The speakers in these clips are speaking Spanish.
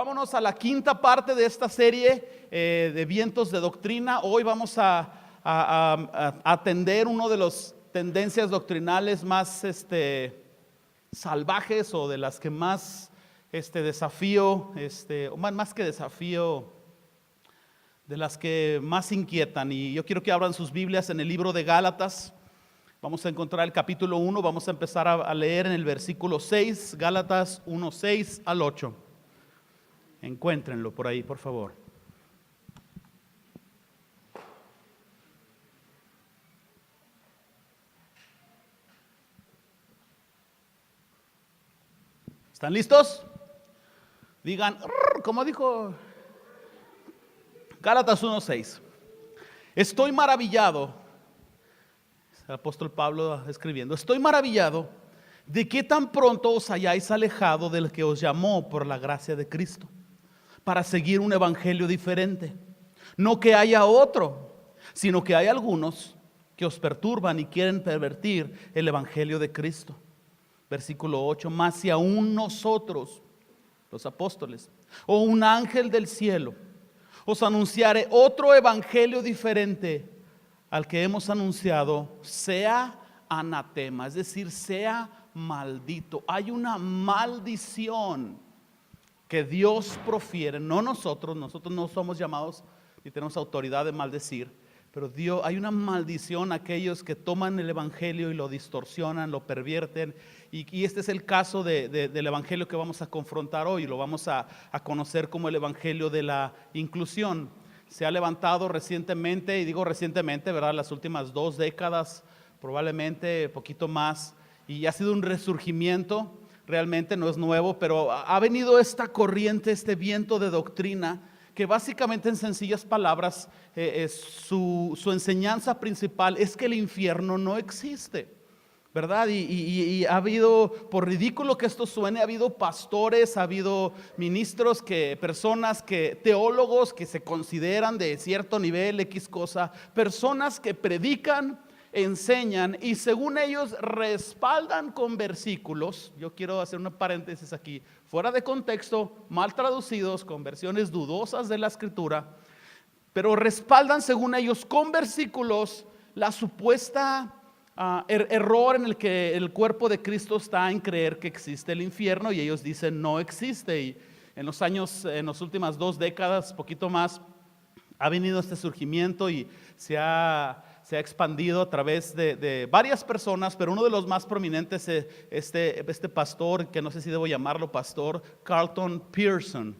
Vámonos a la quinta parte de esta serie de vientos de doctrina. Hoy vamos a atender una de las tendencias doctrinales más salvajes, o de las que más desafío, o más que desafío, de las que más inquietan. Y yo quiero que abran sus Biblias en el libro de Gálatas. Vamos a encontrar el capítulo 1, vamos a empezar a leer en el versículo 6, Gálatas 1, 6 al 8. Encuéntrenlo por ahí, por favor. ¿Están listos? Digan, como dijo Gálatas 1, 6. Estoy maravillado, el apóstol Pablo escribiendo, estoy maravillado de que tan pronto os hayáis alejado del que os llamó por la gracia de Cristo, para seguir un evangelio diferente. No que haya otro, sino que hay algunos que os perturban y quieren pervertir el evangelio de Cristo. Versículo 8, mas si aún nosotros, los apóstoles, o un ángel del cielo, os anunciare otro evangelio diferente al que hemos anunciado, sea anatema, es decir, sea maldito. Hay una maldición que Dios profiere, no nosotros no somos llamados ni tenemos autoridad de maldecir, pero Dios, hay una maldición a aquellos que toman el evangelio y lo distorsionan, lo pervierten, y este es el caso del evangelio que vamos a confrontar hoy. Lo vamos a conocer como el evangelio de la inclusión. Se ha levantado recientemente, y digo recientemente, ¿verdad? Las últimas 2 décadas, probablemente poquito más, y ha sido un resurgimiento. Realmente no es nuevo, pero ha venido esta corriente, este viento de doctrina, que básicamente, en sencillas palabras, su enseñanza principal es que el infierno no existe, ¿verdad? Y ha habido, por ridículo que esto suene, ha habido pastores, ha habido ministros, personas, teólogos que se consideran de cierto nivel, X cosa, personas que predican, enseñan y según ellos respaldan con versículos. Yo quiero hacer un paréntesis aquí, fuera de contexto, mal traducidos, con versiones dudosas de la escritura, pero respaldan según ellos con versículos la supuesta error en el que el cuerpo de Cristo está en creer que existe el infierno, y ellos dicen no existe. Y en las últimas 2 décadas, poquito más, ha venido este surgimiento y se ha expandido a través de varias personas, pero uno de los más prominentes es este pastor, que no sé si debo llamarlo pastor, Carlton Pearson.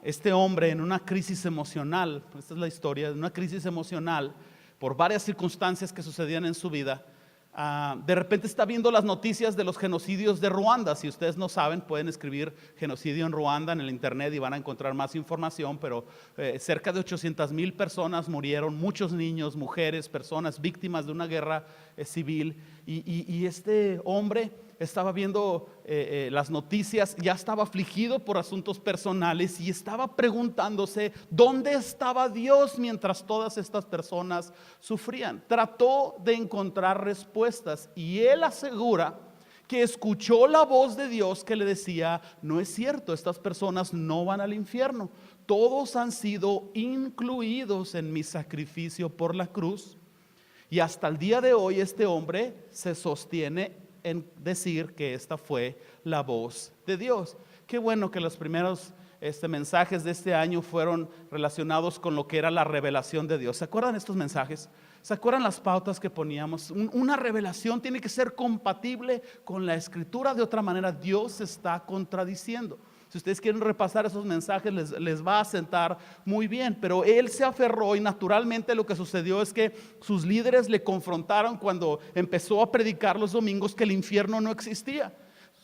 Este hombre, en una crisis emocional, esta es la historia, en una crisis emocional, por varias circunstancias que sucedían en su vida, de repente está viendo las noticias de los genocidios de Ruanda. Si ustedes no saben, pueden escribir genocidio en Ruanda en el internet y van a encontrar más información, pero cerca de 800,000 personas murieron, muchos niños, mujeres, personas víctimas de una guerra civil, y este hombre estaba viendo las noticias, ya estaba afligido por asuntos personales y estaba preguntándose dónde estaba Dios mientras todas estas personas sufrían. Trató de encontrar respuestas y él asegura que escuchó la voz de Dios que le decía: no es cierto, estas personas no van al infierno, todos han sido incluidos en mi sacrificio por la cruz. Y hasta el día de hoy este hombre se sostiene en decir que esta fue la voz de Dios. Qué bueno que los primeros mensajes de este año fueron relacionados con lo que era la revelación de Dios. ¿Se acuerdan estos mensajes? ¿Se acuerdan las pautas que poníamos? Una revelación tiene que ser compatible con la escritura, de otra manera Dios se está contradiciendo. Si ustedes quieren repasar esos mensajes, les va a sentar muy bien. Pero él se aferró, y naturalmente lo que sucedió es que sus líderes le confrontaron cuando empezó a predicar los domingos que el infierno no existía.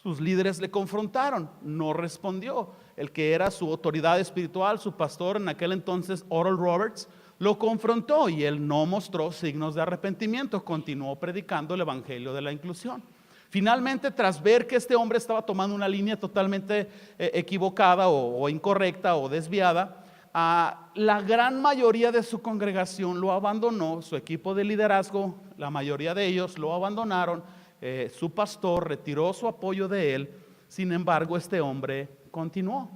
Sus líderes le confrontaron, no respondió. El que era su autoridad espiritual, su pastor en aquel entonces, Oral Roberts, lo confrontó y él no mostró signos de arrepentimiento, continuó predicando el evangelio de la inclusión. Finalmente, tras ver que este hombre estaba tomando una línea totalmente equivocada o incorrecta o desviada, la gran mayoría de su congregación lo abandonó, su equipo de liderazgo, la mayoría de ellos lo abandonaron, su pastor retiró su apoyo de él. Sin embargo, este hombre continuó.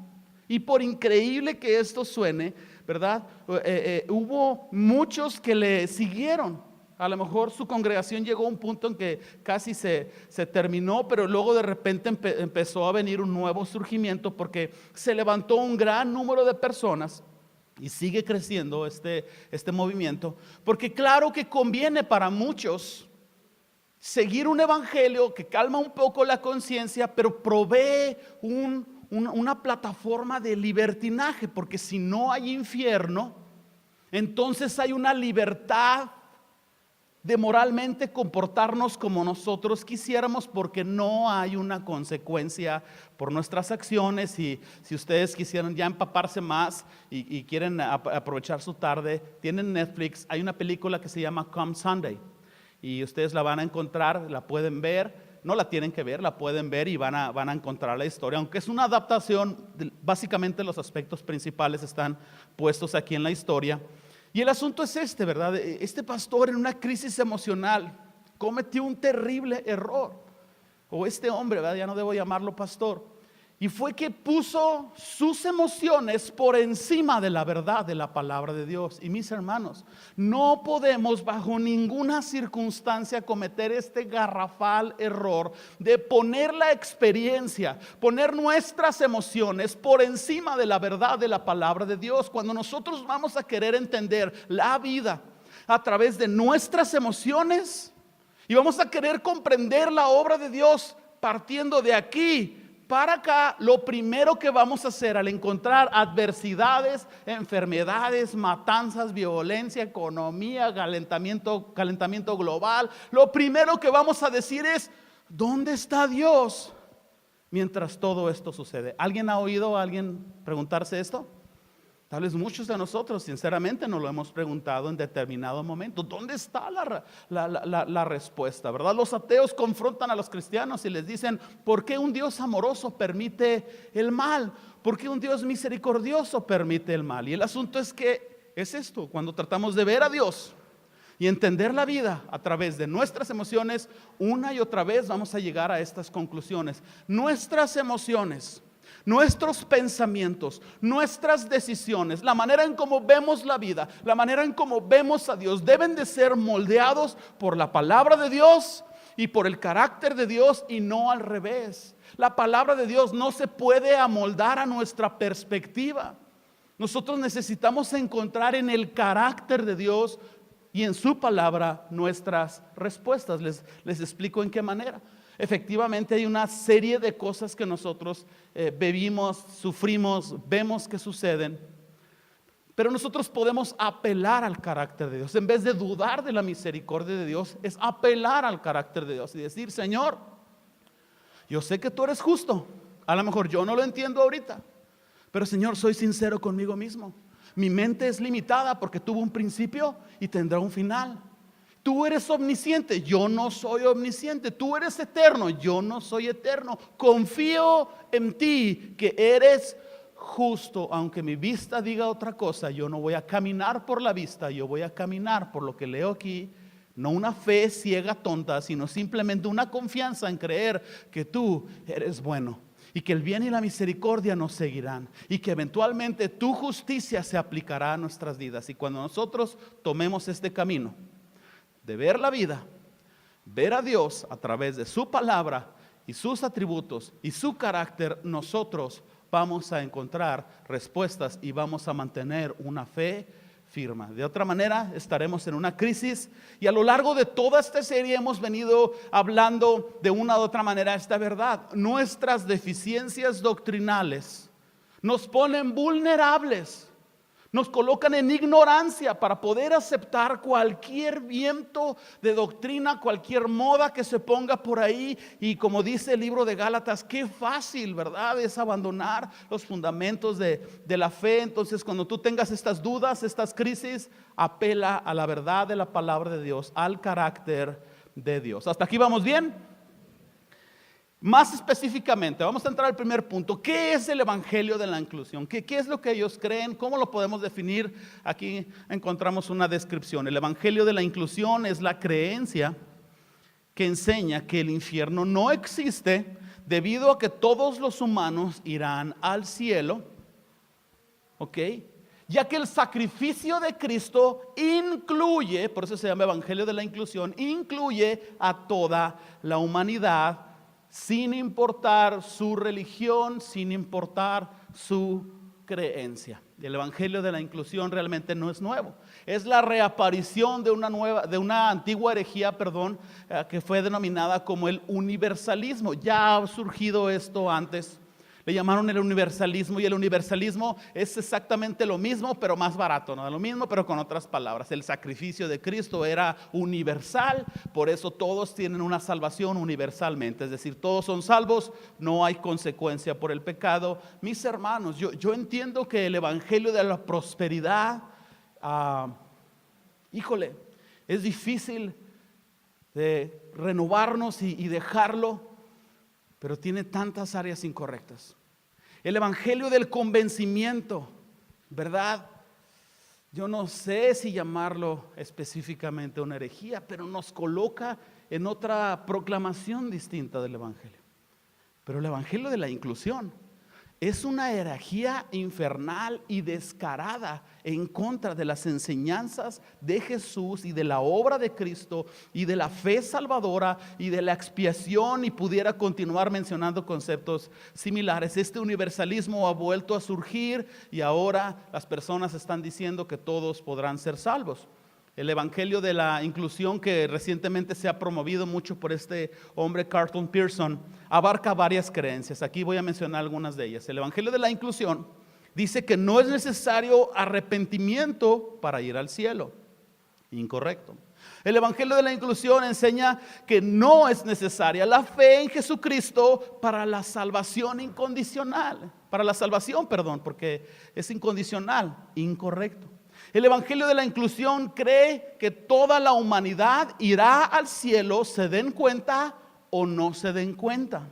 Y por increíble que esto suene, ¿verdad? Hubo muchos que le siguieron. A lo mejor su congregación llegó a un punto en que casi se terminó, pero luego de repente empezó a venir un nuevo surgimiento porque se levantó un gran número de personas y sigue creciendo este movimiento. Porque claro que conviene para muchos seguir un evangelio que calma un poco la conciencia, pero provee una plataforma de libertinaje, porque si no hay infierno, entonces hay una libertad de moralmente comportarnos como nosotros quisiéramos, porque no hay una consecuencia por nuestras acciones. Y si ustedes quisieran ya empaparse más y quieren aprovechar su tarde, tienen Netflix, hay una película que se llama Come Sunday y ustedes la van a encontrar, la pueden ver. No la tienen que ver, la pueden ver y van a encontrar la historia. Aunque es una adaptación, básicamente los aspectos principales están puestos aquí en la historia. Y el asunto es ¿verdad? Este pastor en una crisis emocional cometió un terrible error. O este hombre, ¿verdad? Ya no debo llamarlo pastor. Y fue que puso sus emociones por encima de la verdad de la palabra de Dios. Y mis hermanos, no podemos bajo ninguna circunstancia cometer este garrafal error de poner la experiencia, poner nuestras emociones por encima de la verdad de la palabra de Dios. Cuando nosotros vamos a querer entender la vida a través de nuestras emociones y vamos a querer comprender la obra de Dios partiendo de aquí para acá, lo primero que vamos a hacer al encontrar adversidades, enfermedades, matanzas, violencia, economía, calentamiento global, lo primero que vamos a decir es: ¿dónde está Dios mientras todo esto sucede? ¿Alguien ha oído a alguien preguntarse esto? Tal vez muchos de nosotros sinceramente nos lo hemos preguntado en determinado momento. ¿Dónde está la respuesta? ¿Verdad? Los ateos confrontan a los cristianos y les dicen: ¿por qué un Dios amoroso permite el mal? ¿Por qué un Dios misericordioso permite el mal? Y el asunto es que es esto: cuando tratamos de ver a Dios y entender la vida a través de nuestras emociones, una y otra vez vamos a llegar a estas conclusiones. Nuestras emociones, nuestros pensamientos, nuestras decisiones, la manera en cómo vemos la vida, la manera en cómo vemos a Dios, deben de ser moldeados por la palabra de Dios y por el carácter de Dios, y no al revés. La palabra de Dios no se puede amoldar a nuestra perspectiva. Nosotros necesitamos encontrar en el carácter de Dios y en su palabra nuestras respuestas. Les explico en qué manera. Efectivamente hay una serie de cosas que nosotros vivimos, sufrimos, vemos que suceden, pero nosotros podemos apelar al carácter de Dios. En vez de dudar de la misericordia de Dios, es apelar al carácter de Dios y decir: Señor, yo sé que tú eres justo. A lo mejor yo no lo entiendo ahorita, pero Señor, soy sincero conmigo mismo. Mi mente es limitada porque tuvo un principio y tendrá un final. Tú eres omnisciente, yo no soy omnisciente. Tú eres eterno, yo no soy eterno. Confío en ti que eres justo. Aunque mi vista diga otra cosa, yo no voy a caminar por la vista, yo voy a caminar por lo que leo aquí. No una fe ciega, tonta, sino simplemente una confianza en creer que tú eres bueno y que el bien y la misericordia nos seguirán y que eventualmente tu justicia se aplicará a nuestras vidas. Y cuando nosotros tomemos este camino de ver la vida, ver a Dios a través de su palabra y sus atributos y su carácter, nosotros vamos a encontrar respuestas y vamos a mantener una fe firme. De otra manera estaremos en una crisis, y a lo largo de toda esta serie hemos venido hablando de una u otra manera esta verdad. Nuestras deficiencias doctrinales nos ponen vulnerables, nos colocan en ignorancia para poder aceptar cualquier viento de doctrina, cualquier moda que se ponga por ahí. Y como dice el libro de Gálatas, qué fácil, ¿verdad?, es abandonar los fundamentos de la fe. Entonces, cuando tú tengas estas dudas, estas crisis, apela a la verdad de la palabra de Dios, al carácter de Dios. ¿Hasta aquí vamos bien? Más específicamente, vamos a entrar al primer punto. ¿Qué es el evangelio de la inclusión? ¿Qué es lo que ellos creen? ¿Cómo lo podemos definir? Aquí encontramos una descripción. El evangelio de la inclusión es la creencia que enseña que el infierno no existe debido a que todos los humanos irán al cielo ¿ok? Ya que el sacrificio de Cristo incluye, por eso se llama Evangelio de la Inclusión, incluye a toda la humanidad, sin importar su religión, sin importar su creencia. El Evangelio de la Inclusión realmente no es nuevo. Es la reaparición de una antigua herejía, que fue denominada como el universalismo. Ya ha surgido esto antes. Le llamaron el universalismo, y el universalismo es exactamente lo mismo, pero más barato, ¿no? Lo mismo, pero con otras palabras. El sacrificio de Cristo era universal, por eso todos tienen una salvación universalmente. Es decir, todos son salvos, no hay consecuencia por el pecado. Mis hermanos, yo entiendo que el evangelio de la prosperidad, es difícil de renovarnos y dejarlo, pero tiene tantas áreas incorrectas. El evangelio del convencimiento, ¿verdad? Yo no sé si llamarlo específicamente una herejía, pero nos coloca en otra proclamación distinta del evangelio. Pero el evangelio de la inclusión es una herejía infernal y descarada en contra de las enseñanzas de Jesús y de la obra de Cristo y de la fe salvadora y de la expiación, y pudiera continuar mencionando conceptos similares. Este universalismo ha vuelto a surgir y ahora las personas están diciendo que todos podrán ser salvos. El evangelio de la inclusión, que recientemente se ha promovido mucho por este hombre Carlton Pearson, abarca varias creencias. Aquí voy a mencionar algunas de ellas. El evangelio de la inclusión dice que no es necesario arrepentimiento para ir al cielo. Incorrecto. El evangelio de la inclusión enseña que no es necesaria la fe en Jesucristo para la salvación incondicional. Para la salvación, porque es incondicional. Incorrecto. El evangelio de la inclusión cree que toda la humanidad irá al cielo, se den cuenta o no se den cuenta.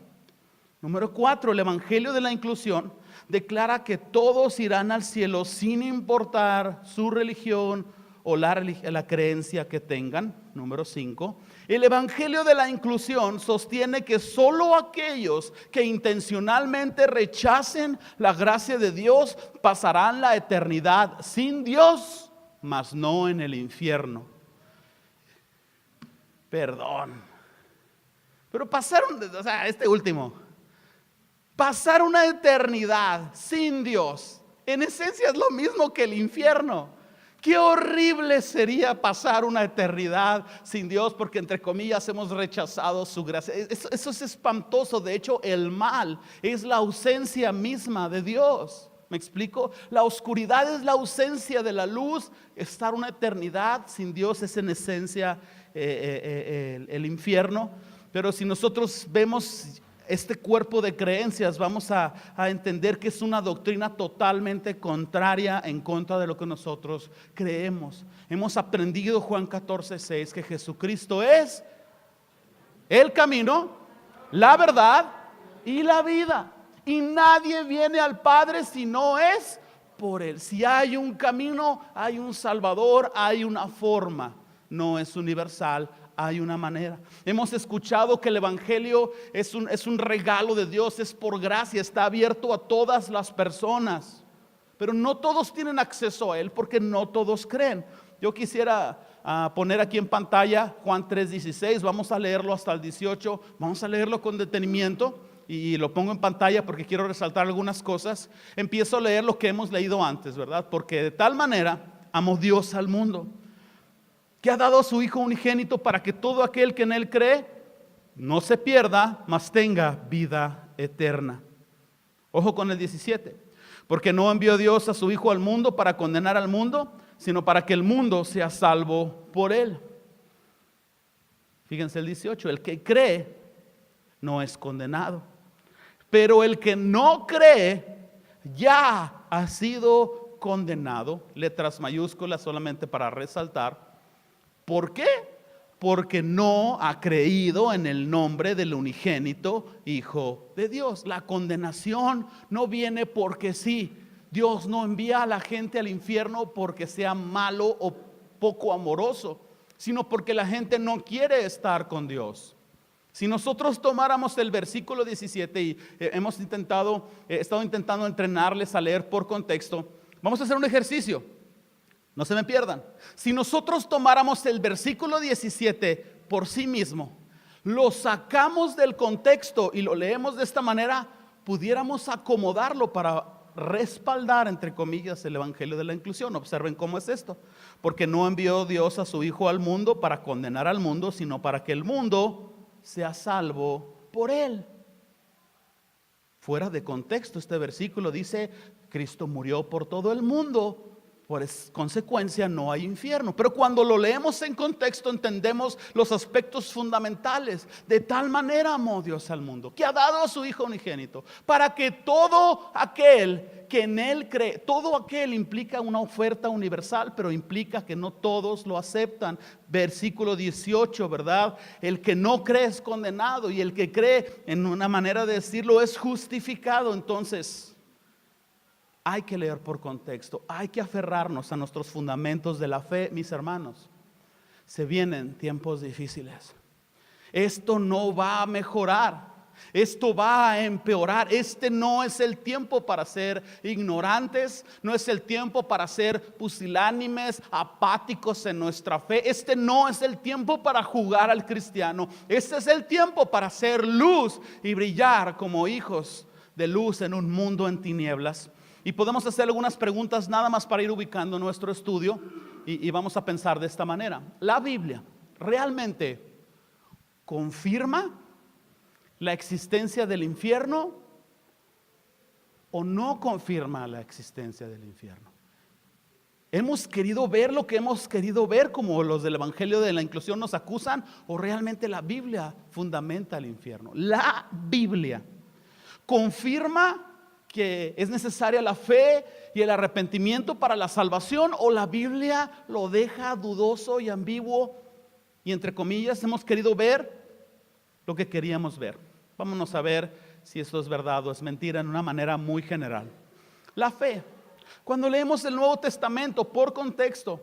Número 4, el evangelio de la inclusión declara que todos irán al cielo sin importar su religión o la creencia que tengan. Número 5, el evangelio de la inclusión sostiene que solo aquellos que intencionalmente rechacen la gracia de Dios pasarán la eternidad sin Dios, mas no en el infierno. Perdón, pero pasar una eternidad sin Dios, en esencia es lo mismo que el infierno. Qué horrible sería pasar una eternidad sin Dios, porque entre comillas hemos rechazado su gracia. Eso es espantoso. De hecho, el mal es la ausencia misma de Dios. ¿Me explico? La oscuridad es la ausencia de la luz. Estar una eternidad sin Dios es en esencia el infierno. Pero si nosotros vemos este cuerpo de creencias, vamos a entender que es una doctrina totalmente contraria, en contra de lo que nosotros creemos. Hemos aprendido, Juan 14:6, que Jesucristo es el camino, la verdad y la vida, y nadie viene al Padre si no es por Él. Si hay un camino, hay un Salvador, hay una forma. No es universal, hay una manera. Hemos escuchado que el evangelio es un regalo de Dios, es por gracia, está abierto a todas las personas, pero no todos tienen acceso a él, porque no todos creen. Yo quisiera poner aquí en pantalla Juan 3:16, vamos a leerlo hasta el 18, vamos a leerlo con detenimiento y lo pongo en pantalla porque quiero resaltar algunas cosas. Empiezo a leer lo que hemos leído antes, ¿verdad? Porque de tal manera amó Dios al mundo, que ha dado a su Hijo unigénito, para que todo aquel que en Él cree no se pierda, mas tenga vida eterna. Ojo con el 17. Porque no envió Dios a su Hijo al mundo para condenar al mundo, sino para que el mundo sea salvo por Él. Fíjense el 18. El que cree no es condenado, pero el que no cree ya ha sido condenado. Letras mayúsculas solamente para resaltar. ¿Por qué? Porque no ha creído en el nombre del unigénito Hijo de Dios. La condenación no viene porque sí. Dios no envía a la gente al infierno porque sea malo o poco amoroso, sino porque la gente no quiere estar con Dios. Si nosotros tomáramos el versículo 17 y he estado intentando entrenarles a leer por contexto, Vamos a hacer un ejercicio. No se me pierdan. Si nosotros tomáramos el versículo 17 por sí mismo, lo sacamos del contexto y lo leemos de esta manera, pudiéramos acomodarlo para respaldar, entre comillas, el evangelio de la inclusión. Observen cómo es esto. Porque no envió Dios a su Hijo al mundo para condenar al mundo, sino para que el mundo sea salvo por él. Fuera de contexto, este versículo dice: Cristo murió por todo el mundo, por consecuencia no hay infierno. Pero cuando lo leemos en contexto, entendemos los aspectos fundamentales. De tal manera amó Dios al mundo, que ha dado a su Hijo unigénito, para que todo aquel que en él cree. Todo aquel implica una oferta universal, pero implica que no todos lo aceptan. Versículo 18, ¿verdad? El que no cree es condenado, y el que cree, en una manera de decirlo, es justificado. Entonces hay que leer por contexto, hay que aferrarnos a nuestros fundamentos de la fe, mis hermanos. Se vienen tiempos difíciles. Esto no va a mejorar, esto va a empeorar. Este no es el tiempo para ser ignorantes, no es el tiempo para ser pusilánimes, apáticos en nuestra fe. Este no es el tiempo para jugar al cristiano. Este es el tiempo para ser luz y brillar como hijos de luz en un mundo en tinieblas. Y podemos hacer algunas preguntas nada más para ir ubicando nuestro estudio, y vamos a pensar de esta manera. ¿La Biblia realmente confirma la existencia del infierno o no confirma la existencia del infierno? ¿Hemos querido ver lo que hemos querido ver, como los del evangelio de la inclusión nos acusan, o realmente la Biblia fundamenta el infierno? La Biblia confirma que es necesaria la fe y el arrepentimiento para la salvación, o la Biblia lo deja dudoso y ambiguo, y entre comillas hemos querido ver lo que queríamos ver. Vámonos a ver si esto es verdad o es mentira en una manera muy general. La fe. Cuando leemos el Nuevo Testamento por contexto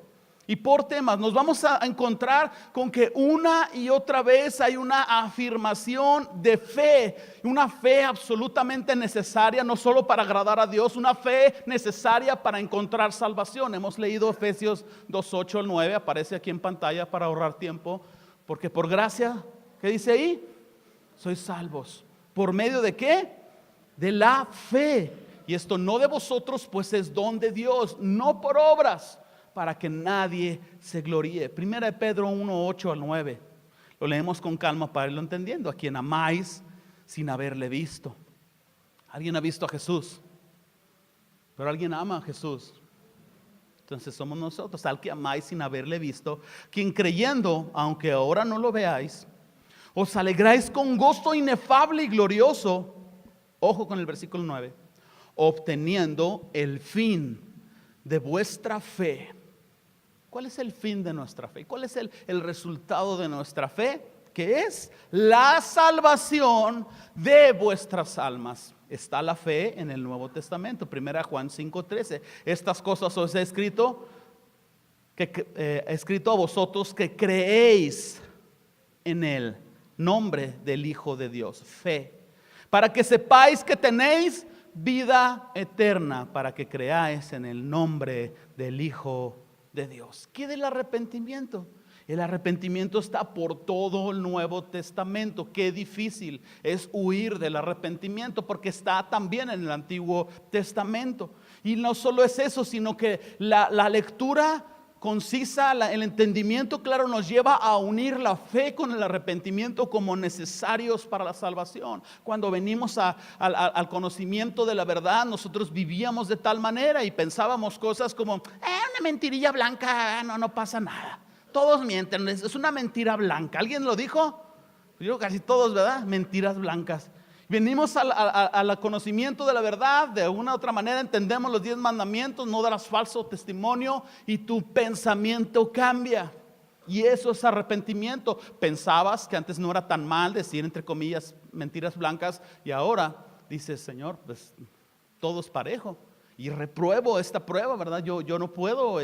y por temas, nos vamos a encontrar con que una y otra vez hay una afirmación de fe, una fe absolutamente necesaria, no solo para agradar a Dios, una fe necesaria para encontrar salvación. Hemos leído Efesios 2:8 al 9, aparece aquí en pantalla para ahorrar tiempo. Porque por gracia, ¿qué dice ahí? Sois salvos. ¿Por medio de qué? De la fe. Y esto no de vosotros, pues es don de Dios, no por obras, para que nadie se gloríe. Primera de Pedro 1:8 al 9. Lo leemos con calma para irlo entendiendo. A quien amáis sin haberle visto. Alguien ha visto a Jesús, pero alguien ama a Jesús. Entonces somos nosotros, al que amáis sin haberle visto, quien creyendo, aunque ahora no lo veáis, os alegráis con gozo inefable y glorioso. Ojo con el versículo 9. Obteniendo el fin de vuestra fe. ¿Cuál es el fin de nuestra fe? ¿Cuál es el resultado de nuestra fe? Que es la salvación de vuestras almas. Está la fe en el Nuevo Testamento. Primera Juan 5:13. Estas cosas os he escrito, escrito a vosotros que creéis en el nombre del Hijo de Dios. Fe. Para que sepáis que tenéis vida eterna, para que creáis en el nombre del Hijo de Dios. ¿Qué del arrepentimiento? El arrepentimiento está por todo el Nuevo Testamento. Qué difícil es huir del arrepentimiento, porque está también en el Antiguo Testamento. Y no solo es eso, sino que la lectura concisa, el entendimiento claro, nos lleva a unir la fe con el arrepentimiento como necesarios para la salvación. Cuando venimos al conocimiento de la verdad, nosotros vivíamos de tal manera y pensábamos cosas como una mentirilla blanca, no pasa nada, todos mienten, es una mentira blanca. ¿Alguien lo dijo? Yo casi todos, ¿verdad? Mentiras blancas. Venimos al conocimiento de la verdad, de una u otra manera entendemos los 10 mandamientos, no darás falso testimonio, y tu pensamiento cambia. Y eso es arrepentimiento. Pensabas que antes no era tan mal decir, entre comillas, mentiras blancas, y ahora dices, Señor, pues todo es parejo. Y repruebo esta prueba, ¿verdad? Yo no puedo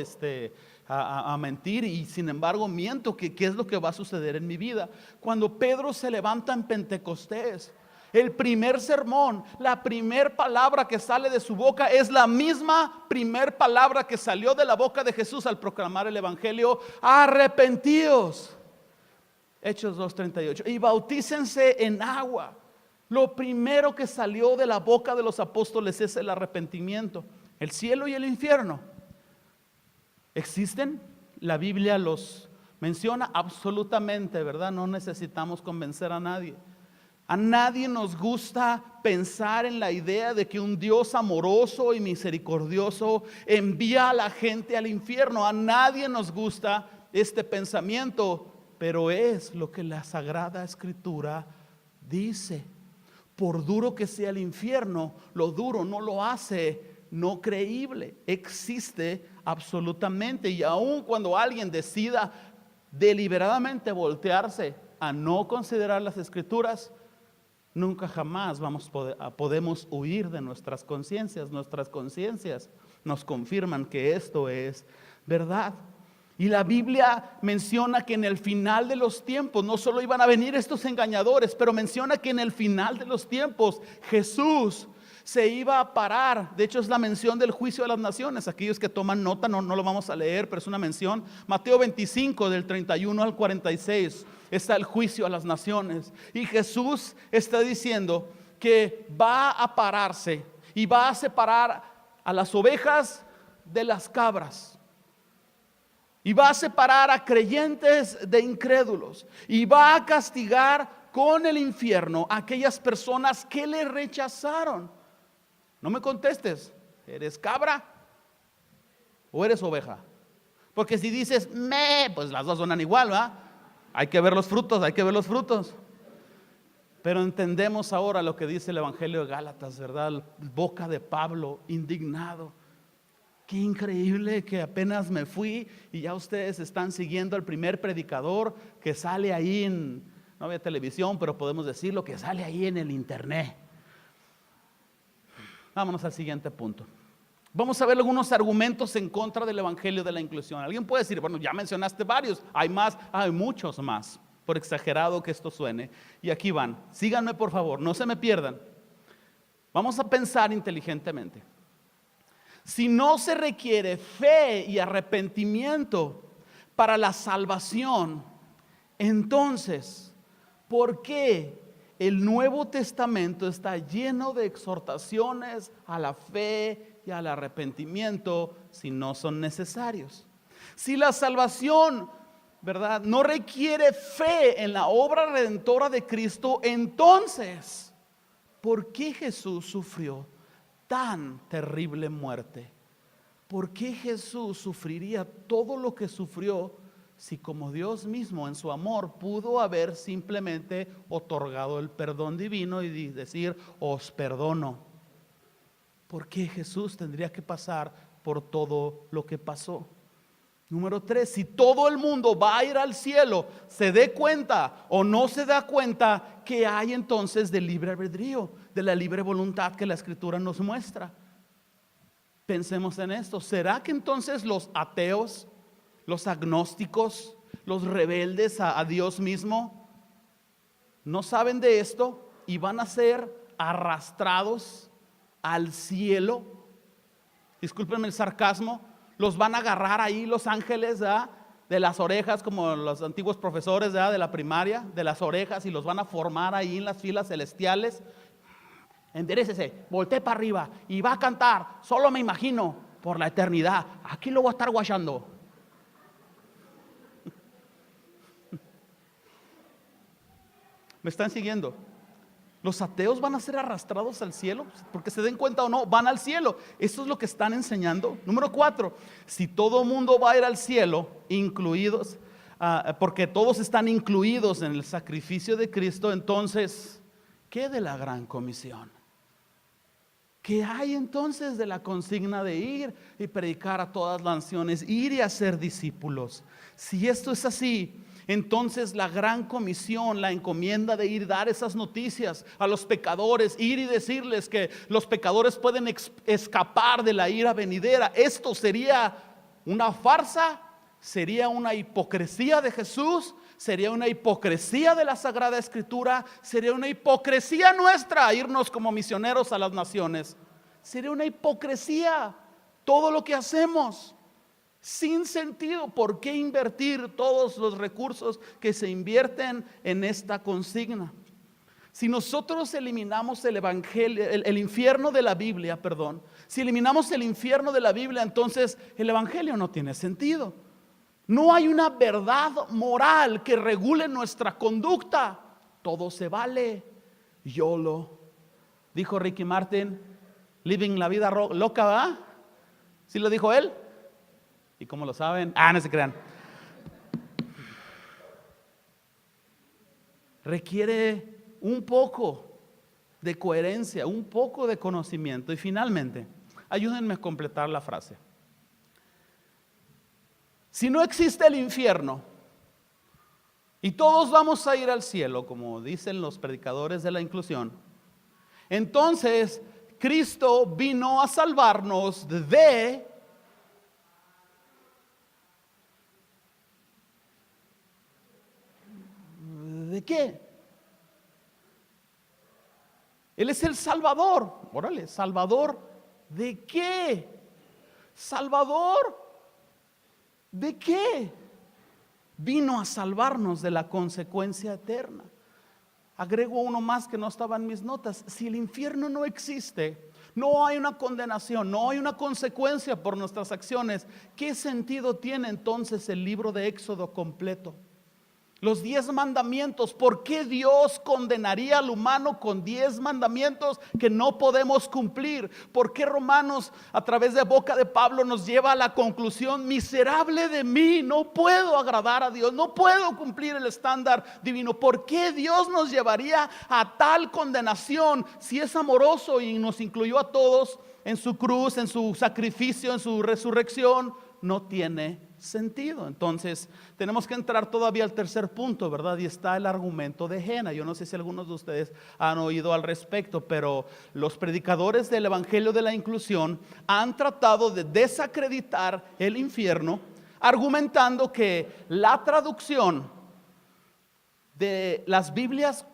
a mentir, y sin embargo miento. ¿Qué es lo que va a suceder en mi vida? Cuando Pedro se levanta en Pentecostés, El primer sermón, la primer palabra que sale de su boca es la misma primer palabra que salió de la boca de Jesús al proclamar el evangelio: arrepentíos. Hechos 2:38. Y bautícense en agua. Lo primero que salió de la boca de los apóstoles es el arrepentimiento. El cielo y el infierno ¿existen? La Biblia los menciona absolutamente, ¿verdad? No necesitamos convencer a nadie. A nadie nos gusta pensar en la idea de que un Dios amoroso y misericordioso envía a la gente al infierno. A nadie nos gusta este pensamiento, pero es lo que la Sagrada Escritura dice. Por duro que sea el infierno, lo duro no lo hace no creíble. Existe absolutamente, y aun cuando alguien decida deliberadamente voltearse a no considerar las Escrituras, nunca jamás podemos huir de nuestras conciencias. Nuestras conciencias nos confirman que esto es verdad. Y la Biblia menciona que en el final de los tiempos no solo iban a venir estos engañadores, pero menciona que en el final de los tiempos Jesús se iba a parar. De hecho, es la mención del juicio de las naciones. Aquellos que toman nota, no lo vamos a leer, pero es una mención. Mateo 25, del 31 al 46, está el juicio a las naciones. Y Jesús está diciendo que va a pararse y va a separar a las ovejas de las cabras. Y va a separar a creyentes de incrédulos. Y va a castigar con el infierno a aquellas personas que le rechazaron. No me contestes, ¿eres cabra o eres oveja? Porque si dices pues las dos suenan igual, ¿va? Hay que ver los frutos. Pero entendemos ahora lo que dice el Evangelio de Gálatas, ¿verdad? Boca de Pablo, indignado. Qué increíble que apenas me fui y ya ustedes están siguiendo al primer predicador que sale ahí no había televisión, pero podemos decirlo, que sale ahí en el internet. Vámonos al siguiente punto. Vamos a ver algunos argumentos en contra del evangelio de la inclusión. Alguien puede decir, bueno, ya mencionaste varios, hay más, hay muchos más, por exagerado que esto suene. Y aquí van, síganme por favor, no se me pierdan. Vamos a pensar inteligentemente. Si no se requiere fe y arrepentimiento para la salvación, entonces, ¿por qué el Nuevo Testamento está lleno de exhortaciones a la fe y al arrepentimiento si no son necesarios? Si la salvación, ¿verdad?, no requiere fe en la obra redentora de Cristo, entonces, ¿por qué Jesús sufrió tan terrible muerte? ¿Por qué Jesús sufriría todo lo que sufrió si como Dios mismo en su amor pudo haber simplemente otorgado el perdón divino y decir, os perdono? ¿Por qué Jesús tendría que pasar por todo lo que pasó? Número 3, si todo el mundo va a ir al cielo, se dé cuenta o no se da cuenta, que hay entonces del libre albedrío, de la libre voluntad que la Escritura nos muestra. Pensemos en esto. ¿Será que entonces los ateos, los agnósticos, los rebeldes a Dios mismo no saben de esto y van a ser arrastrados al cielo? Discúlpenme el sarcasmo. Los van a agarrar ahí los ángeles, ¿verdad?, de las orejas, como los antiguos profesores, ¿verdad?, de la primaria, de las orejas, y los van a formar ahí en las filas celestiales. Enderécese, voltee para arriba y va a cantar Solo me imagino por la eternidad. Aquí lo voy a estar guachando. ¿Me están siguiendo? Los ateos van a ser arrastrados al cielo, porque se den cuenta o no, van al cielo. Esto es lo que están enseñando. Número 4, si todo mundo va a ir al cielo, incluidos, porque todos están incluidos en el sacrificio de Cristo, entonces, ¿qué de la gran comisión? ¿Qué hay entonces de la consigna de ir y predicar a todas las naciones, ir y hacer discípulos? Si esto es así, entonces la gran comisión, la encomienda de ir, dar esas noticias a los pecadores, ir y decirles que los pecadores pueden escapar de la ira venidera, ¿esto sería una farsa? ¿Sería una hipocresía de Jesús? sería una hipocresía de la Sagrada Escritura, sería una hipocresía nuestra irnos como misioneros a las naciones. Sería una hipocresía todo lo que hacemos, sin sentido. ¿Por qué invertir todos los recursos que se invierten en esta consigna? Si nosotros eliminamos el evangelio, el infierno de la Biblia, si eliminamos el infierno de la Biblia, entonces el evangelio no tiene sentido. No hay una verdad moral que regule nuestra conducta. Todo se vale. YOLO. Dijo Ricky Martin, living la vida loca, ¿verdad? ¿Sí lo dijo él? ¿Y cómo lo saben? No se crean. Requiere un poco de coherencia, un poco de conocimiento. Y finalmente, ayúdenme a completar la frase. Si no existe el infierno y todos vamos a ir al cielo, como dicen los predicadores de la inclusión, entonces Cristo vino a salvarnos ¿de qué? Él es el Salvador. Órale, ¿Salvador de qué? ¿Salvador de qué? Vino a salvarnos de la consecuencia eterna. Agrego uno más que no estaba en mis notas. Si el infierno no existe, no hay una condenación, no hay una consecuencia por nuestras acciones, ¿qué sentido tiene entonces el libro de Éxodo completo? Los 10 mandamientos, ¿por qué Dios condenaría al humano con 10 mandamientos que no podemos cumplir? ¿Por qué Romanos a través de boca de Pablo nos lleva a la conclusión, miserable de mí, no puedo agradar a Dios, no puedo cumplir el estándar divino? ¿Por qué Dios nos llevaría a tal condenación si es amoroso y nos incluyó a todos en su cruz, en su sacrificio, en su resurrección? No tiene sentido. Entonces tenemos que entrar todavía al tercer punto, ¿verdad? Y está el argumento de Jena. Yo no sé si algunos de ustedes han oído al respecto, pero los predicadores del evangelio de la inclusión han tratado de desacreditar el infierno, argumentando que la traducción de las Biblias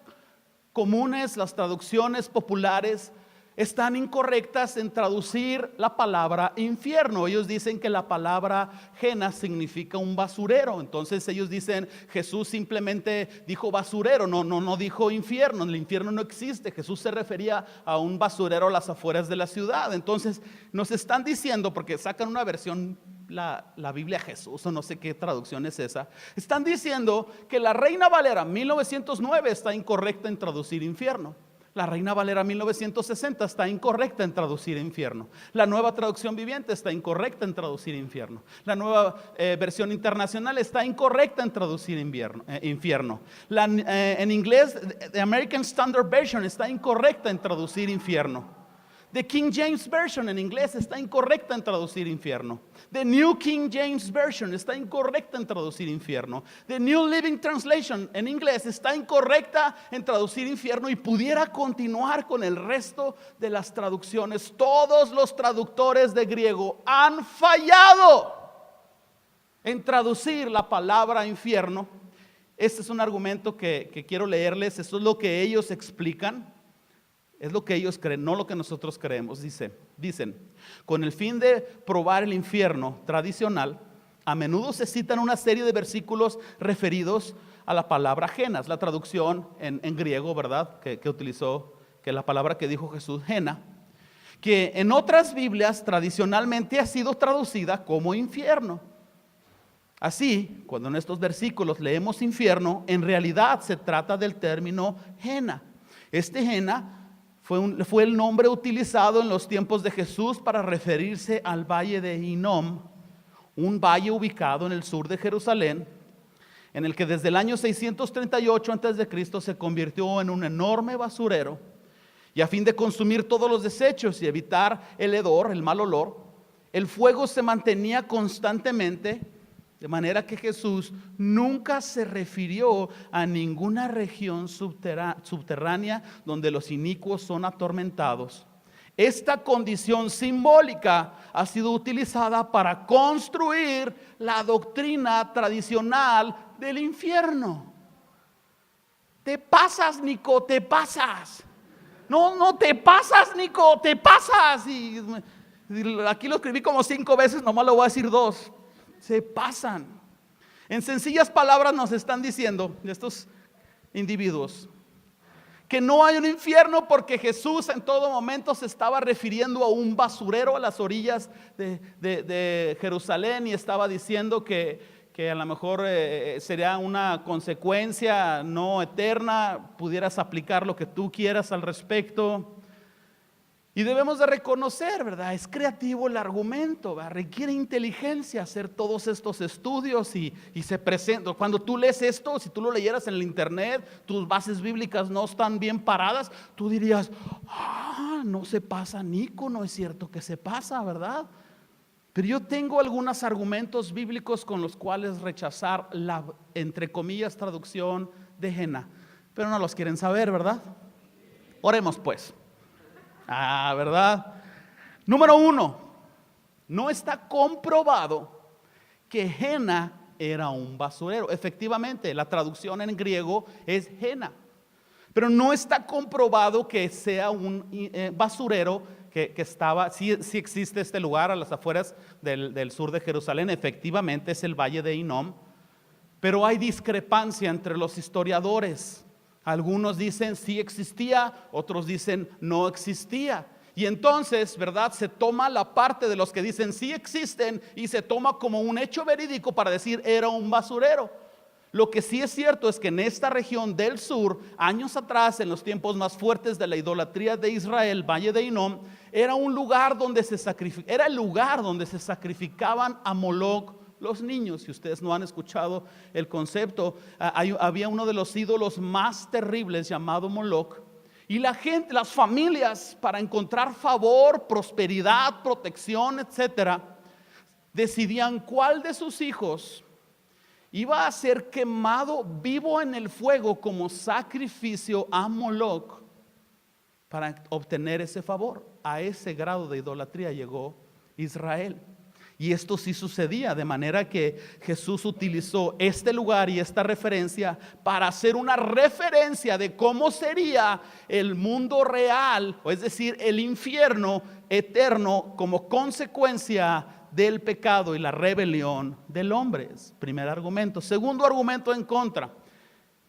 comunes, las traducciones populares, están incorrectas en traducir la palabra infierno. Ellos dicen que la palabra Jena significa un basurero. Entonces ellos dicen, Jesús simplemente dijo basurero, no dijo infierno. El infierno no existe. Jesús se refería a un basurero a las afueras de la ciudad. Entonces nos están diciendo, porque sacan una versión, la Biblia Jesús, o no sé qué traducción es esa, están diciendo que la Reina Valera 1909 está incorrecta en traducir infierno. La Reina Valera 1960 está incorrecta en traducir infierno. La Nueva Traducción Viviente está incorrecta en traducir infierno. La Nueva Versión Internacional está incorrecta en traducir infierno. En inglés, The American Standard Version está incorrecta en traducir infierno. The King James Version en inglés está incorrecta en traducir infierno. The New King James Version está incorrecta en traducir infierno. The New Living Translation en inglés está incorrecta en traducir infierno, y pudiera continuar con el resto de las traducciones. Todos los traductores de griego han fallado en traducir la palabra infierno. Este es un argumento que quiero leerles. Esto es lo que ellos explican. Es lo que ellos creen, no lo que nosotros creemos. Dicen, con el fin de probar el infierno tradicional, a menudo se citan una serie de versículos referidos a la palabra Jena. Es la traducción en griego, ¿verdad? Que utilizó, que la palabra que dijo Jesús, Jena, que en otras Biblias tradicionalmente ha sido traducida como infierno. Así, cuando en estos versículos leemos infierno, en realidad se trata del término Jena. Este Jena fue el nombre utilizado en los tiempos de Jesús para referirse al valle de Hinnom, un valle ubicado en el sur de Jerusalén, en el que desde el año 638 a.C. se convirtió en un enorme basurero. Y a fin de consumir todos los desechos y evitar el hedor, el mal olor, el fuego se mantenía constantemente, de manera que Jesús nunca se refirió a ninguna región subterránea donde los inicuos son atormentados. Esta condición simbólica ha sido utilizada para construir la doctrina tradicional del infierno. Te pasas, Nico, te pasas. No te pasas, Nico, te pasas. Y aquí lo escribí como 5 veces, nomás lo voy a decir 2. Se pasan. En sencillas palabras nos están diciendo estos individuos que no hay un infierno, porque Jesús en todo momento se estaba refiriendo a un basurero a las orillas de Jerusalén, y estaba diciendo que a lo mejor sería una consecuencia no eterna. Pudieras aplicar lo que tú quieras al respecto. Y debemos de reconocer, ¿verdad? Es creativo el argumento, ¿verdad? Requiere inteligencia hacer todos estos estudios y se presenta. Cuando tú lees esto, si tú lo leyeras en el internet, tus bases bíblicas no están bien paradas, tú dirías, no se pasa, Nico, no es cierto que se pasa, ¿verdad? Pero yo tengo algunos argumentos bíblicos con los cuales rechazar la, entre comillas, traducción de Jena. Pero no los quieren saber, ¿verdad? Oremos pues. ¿Verdad? Número 1, no está comprobado que Jena era un basurero. Efectivamente, la traducción en griego es Jena, pero no está comprobado que sea un basurero que estaba. Sí existe este lugar a las afueras del sur de Jerusalén. Efectivamente es el valle de Hinnom, pero hay discrepancia entre los historiadores. Algunos dicen sí existía, otros dicen no existía. Y entonces, ¿verdad? Se toma la parte de los que dicen sí existen y se toma como un hecho verídico para decir era un basurero. Lo que sí es cierto es que en esta región del sur, años atrás, en los tiempos más fuertes de la idolatría de Israel, Valle de Hinnom, era un lugar donde era el lugar donde se sacrificaban a Moloch los niños. Si ustedes no han escuchado el concepto, había uno de los ídolos más terribles llamado Moloch, y la gente, las familias, para encontrar favor, prosperidad, protección, etcétera, decidían cuál de sus hijos iba a ser quemado vivo en el fuego como sacrificio a Moloch para obtener ese favor. A ese grado de idolatría llegó Israel. Y esto sí sucedía, de manera que Jesús utilizó este lugar y esta referencia para hacer una referencia de cómo sería el mundo real, o es decir, el infierno eterno, como consecuencia del pecado y la rebelión del hombre. Primer argumento. Segundo argumento en contra: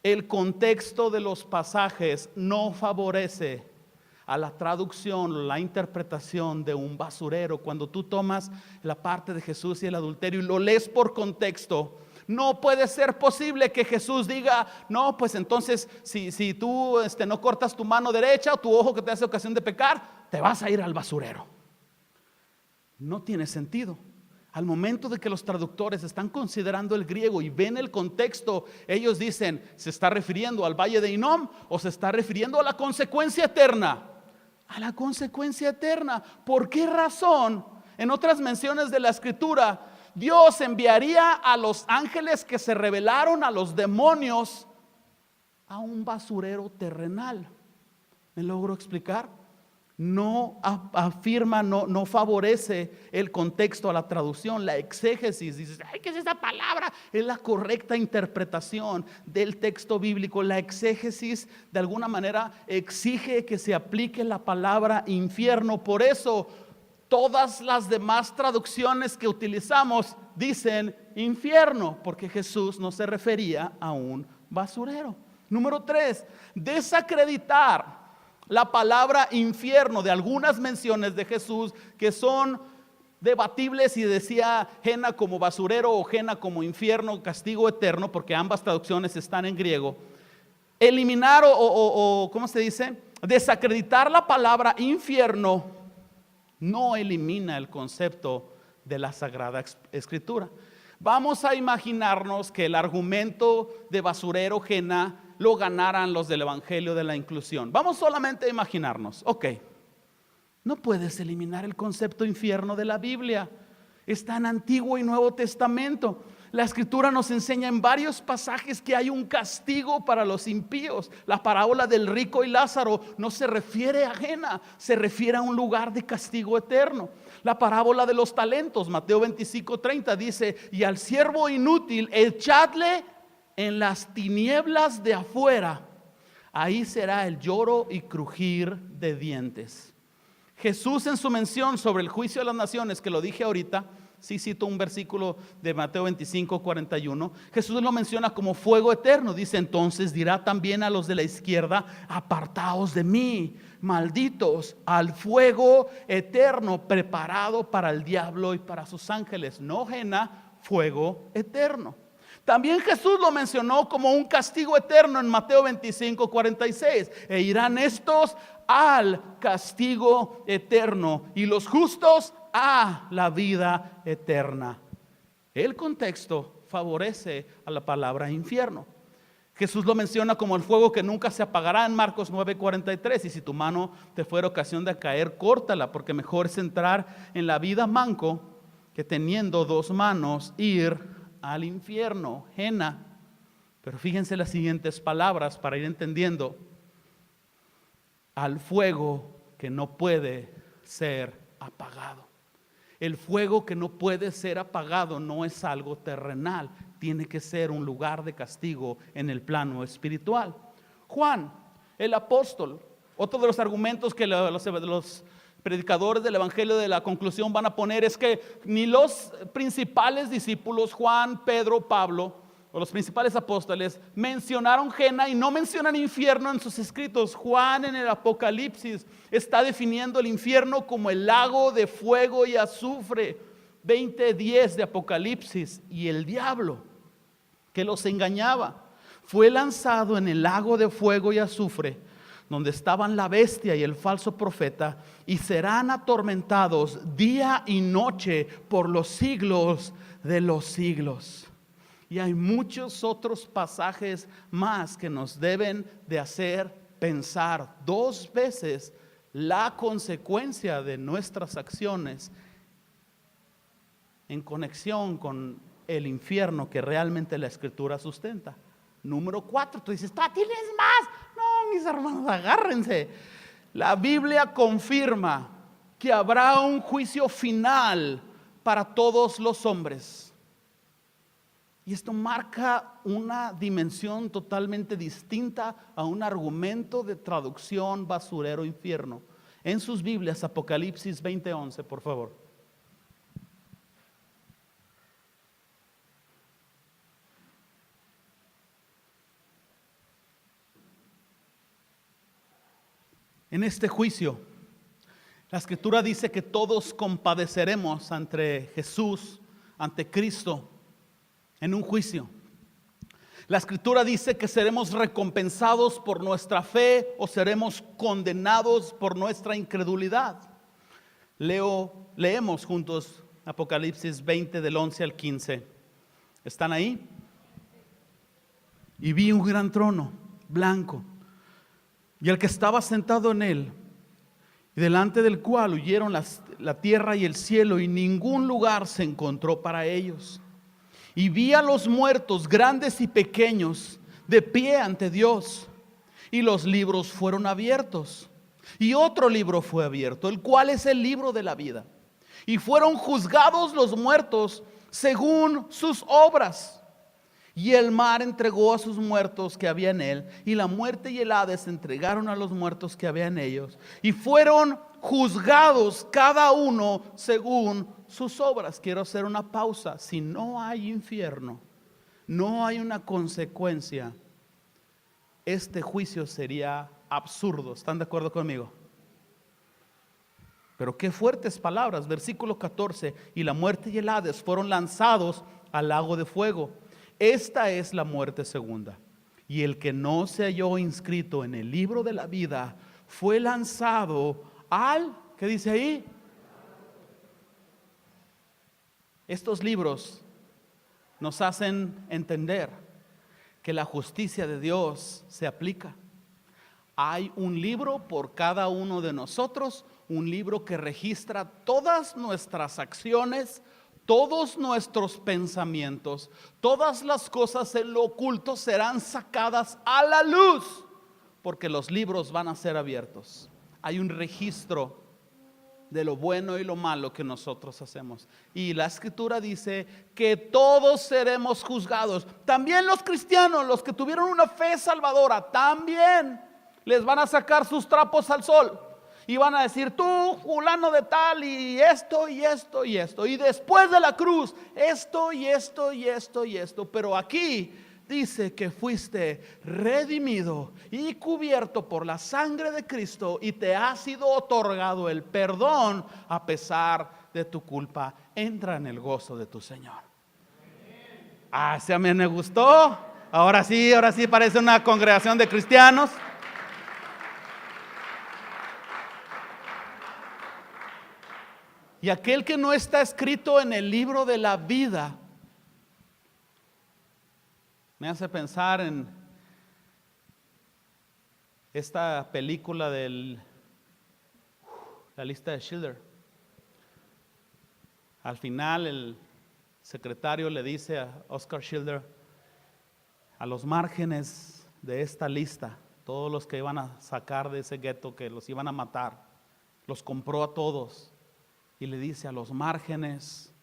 el contexto de los pasajes no favorece a la traducción, la interpretación de un basurero. Cuando tú tomas la parte de Jesús y el adulterio y lo lees por contexto, no puede ser posible que Jesús diga, no, pues entonces si tú no cortas tu mano derecha o tu ojo que te hace ocasión de pecar, te vas a ir al basurero. No tiene sentido. Al momento de que los traductores están considerando el griego y ven el contexto, ellos dicen, ¿se está refiriendo al valle de Hinnom o se está refiriendo a la consecuencia eterna? A la consecuencia eterna. ¿Por qué razón? En otras menciones de la escritura, Dios enviaría a los ángeles que se rebelaron a los demonios a un basurero terrenal. ¿Me logro explicar? No afirma, no favorece el contexto a la traducción, la exégesis. Dices, ay, ¿qué es esa palabra? Es la correcta interpretación del texto bíblico. La exégesis de alguna manera exige que se aplique la palabra infierno. Por eso todas las demás traducciones que utilizamos dicen infierno, porque Jesús no se refería a un basurero. Número 3, desacreditar la palabra infierno de algunas menciones de Jesús que son debatibles, y decía Jena como basurero o Jena como infierno, castigo eterno, porque ambas traducciones están en griego. Eliminar o ¿cómo se dice? Desacreditar la palabra infierno no elimina el concepto de la Sagrada Escritura. Vamos a imaginarnos que el argumento de basurero Jena lo ganaran los del Evangelio de la Inclusión. Vamos solamente a imaginarnos. Ok, no puedes eliminar el concepto infierno de la Biblia. Está en Antiguo y Nuevo Testamento. La Escritura nos enseña en varios pasajes que hay un castigo para los impíos. La parábola del rico y Lázaro no se refiere a Jena, se refiere a un lugar de castigo eterno. La parábola de los talentos, Mateo 25:30, dice, y al siervo inútil echadle en las tinieblas de afuera, ahí será el lloro y crujir de dientes. Jesús, en su mención sobre el juicio de las naciones, que lo dije ahorita, sí cito un versículo de Mateo 25:41, Jesús lo menciona como fuego eterno. Dice: entonces dirá también a los de la izquierda: apartaos de mí, malditos, al fuego eterno preparado para el diablo y para sus ángeles. No Gehenna, fuego eterno. También Jesús lo mencionó como un castigo eterno en Mateo 25:46. E irán estos al castigo eterno y los justos a la vida eterna. El contexto favorece a la palabra infierno. Jesús lo menciona como el fuego que nunca se apagará en Marcos 9:43. Y si tu mano te fuera ocasión de caer, córtala, porque mejor es entrar en la vida manco que teniendo dos manos ir al infierno, Gehenna. Pero fíjense las siguientes palabras para ir entendiendo: al fuego que no puede ser apagado. El fuego que no puede ser apagado no es algo terrenal, tiene que ser un lugar de castigo en el plano espiritual. Juan, el apóstol, otro de los argumentos que los predicadores del evangelio de la conclusión van a poner es que ni los principales discípulos, Juan, Pedro, Pablo, o los principales apóstoles, mencionaron Gehenna y no mencionan infierno en sus escritos. Juan, en el Apocalipsis, está definiendo el infierno como el lago de fuego y azufre, 20:10 de Apocalipsis. Y el diablo que los engañaba fue lanzado en el lago de fuego y azufre, donde estaban la bestia y el falso profeta, y serán atormentados día y noche por los siglos de los siglos. Y hay muchos otros pasajes más que nos deben de hacer pensar dos veces la consecuencia de nuestras acciones en conexión con el infierno que realmente la Escritura sustenta. Número 4, tú dices: ¿tienes más? No, mis hermanos, agárrense. La Biblia confirma que habrá un juicio final para todos los hombres. Y esto marca una dimensión totalmente distinta a un argumento de traducción basurero infierno. En sus Biblias, Apocalipsis 20:11, por favor. En este juicio, la Escritura dice que todos compadeceremos ante Jesús, ante Cristo, en un juicio. La Escritura dice que seremos recompensados por nuestra fe o seremos condenados por nuestra incredulidad. Leemos juntos Apocalipsis 20 del 11 al 15. ¿Están ahí? Y vi un gran trono blanco y el que estaba sentado en él, y delante del cual huyeron la tierra y el cielo, y ningún lugar se encontró para ellos. Y vi a los muertos, grandes y pequeños, de pie ante Dios, y los libros fueron abiertos. Y otro libro fue abierto, el cual es el libro de la vida. Y fueron juzgados los muertos según sus obras. Y el mar entregó a sus muertos que había en él, y la muerte y el Hades entregaron a los muertos que había en ellos, y fueron juzgados cada uno según sus obras. Quiero hacer una pausa. Si no hay infierno, no hay una consecuencia, este juicio sería absurdo. ¿Están de acuerdo conmigo? Pero qué fuertes palabras. Versículo 14: y la muerte y el Hades fueron lanzados al lago de fuego. Esta es la muerte segunda. Y el que no se halló inscrito en el libro de la vida fue lanzado al, ¿qué dice ahí? Estos libros nos hacen entender que la justicia de Dios se aplica. Hay un libro por cada uno de nosotros, un libro que registra todas nuestras acciones, todos nuestros pensamientos, todas las cosas en lo oculto serán sacadas a la luz, porque los libros van a ser abiertos. Hay un registro de lo bueno y lo malo que nosotros hacemos. Y la Escritura dice que todos seremos juzgados. También los cristianos, los que tuvieron una fe salvadora, también les van a sacar sus trapos al sol. Y van a decir, tú, fulano de tal, y esto, y esto, y esto. Y después de la cruz, esto, y esto, y esto, y esto. Pero aquí dice que fuiste redimido y cubierto por la sangre de Cristo y te ha sido otorgado el perdón a pesar de tu culpa. Entra en el gozo de tu Señor. Ese a mí me gustó. Ahora sí parece una congregación de cristianos. Y aquel que no está escrito en el libro de la vida, me hace pensar en esta película de la lista de Schindler. Al final el secretario le dice a Oscar Schindler, a los márgenes de esta lista, todos los que iban a sacar de ese gueto, que los iban a matar, los compró a todos. Y le dice, a los márgenes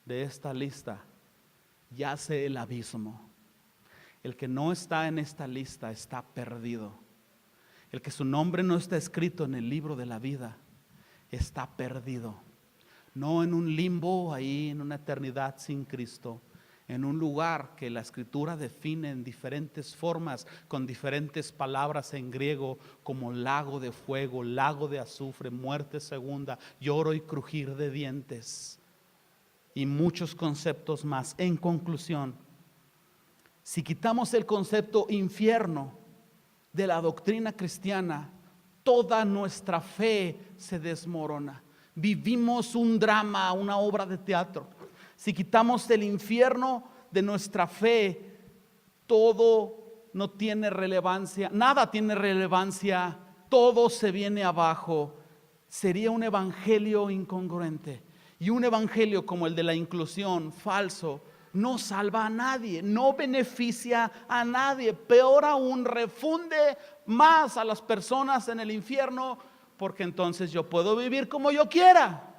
de esta lista yace el abismo. El que no está en esta lista está perdido. El que su nombre no está escrito en el libro de la vida está perdido. No en un limbo ahí, en una eternidad sin Cristo, en un lugar que la Escritura define en diferentes formas, con diferentes palabras en griego, como lago de fuego, lago de azufre, muerte segunda, lloro y crujir de dientes, y muchos conceptos más. En conclusión, si quitamos el concepto infierno de la doctrina cristiana, toda nuestra fe se desmorona. Vivimos un drama, una obra de teatro. Si quitamos el infierno de nuestra fe, todo no tiene relevancia, nada tiene relevancia, todo se viene abajo. Sería un evangelio incongruente. Y un evangelio como el de la inclusión, falso, no salva a nadie, no beneficia a nadie. Peor aún, refunde más a las personas en el infierno, porque entonces yo puedo vivir como yo quiera.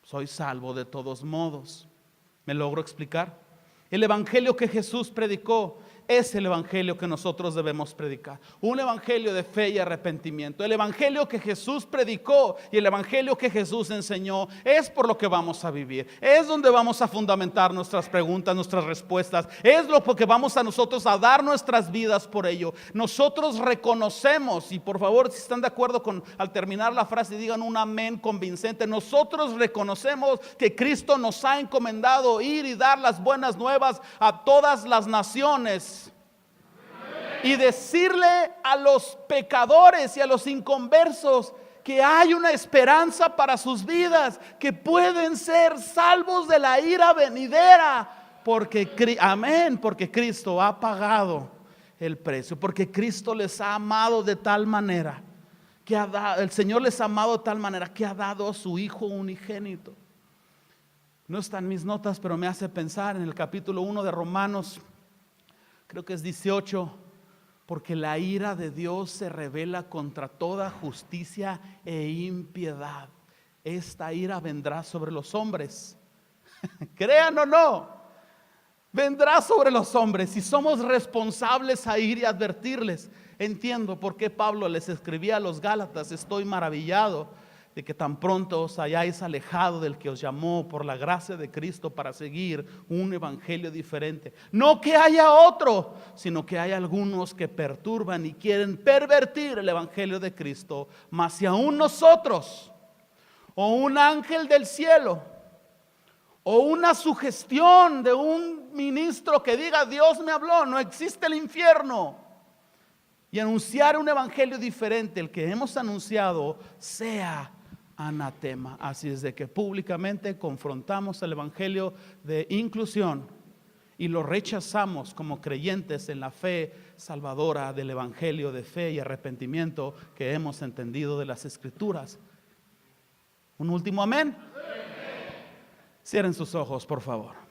Soy salvo de todos modos. ¿Me logro explicar? El evangelio que Jesús predicó es el evangelio que nosotros debemos predicar. Un evangelio de fe y arrepentimiento. El evangelio que Jesús predicó y el evangelio que Jesús enseñó es por lo que vamos a vivir. Es donde vamos a fundamentar nuestras preguntas, nuestras respuestas. Es lo que vamos a nosotros a dar nuestras vidas por ello. Nosotros reconocemos, y por favor, si están de acuerdo con al terminar la frase, digan un amén convincente. Nosotros reconocemos que Cristo nos ha encomendado ir y dar las buenas nuevas a todas las naciones. Y decirle a los pecadores y a los inconversos que hay una esperanza para sus vidas, que pueden ser salvos de la ira venidera, porque, amén, porque Cristo ha pagado el precio, porque Cristo les ha amado de tal manera, el Señor les ha amado de tal manera que ha dado a su Hijo unigénito. No están mis notas, pero me hace pensar en el capítulo 1 de Romanos, creo que es 18, porque la ira de Dios se revela contra toda justicia e impiedad. Esta ira vendrá sobre los hombres. Crean o no, vendrá sobre los hombres y somos responsables a ir y advertirles. Entiendo por qué Pablo les escribía a los Gálatas: estoy maravillado de que tan pronto os hayáis alejado del que os llamó por la gracia de Cristo para seguir un evangelio diferente. No que haya otro, sino que hay algunos que perturban y quieren pervertir el evangelio de Cristo. Mas si aún nosotros, o un ángel del cielo, o una sugestión de un ministro que diga Dios me habló, no existe el infierno, y anunciar un evangelio diferente, el que hemos anunciado, sea anatema. Así es de que públicamente confrontamos el evangelio de inclusión y lo rechazamos como creyentes en la fe salvadora del evangelio de fe y arrepentimiento que hemos entendido de las Escrituras. Un último amén. Cierren sus ojos, por favor.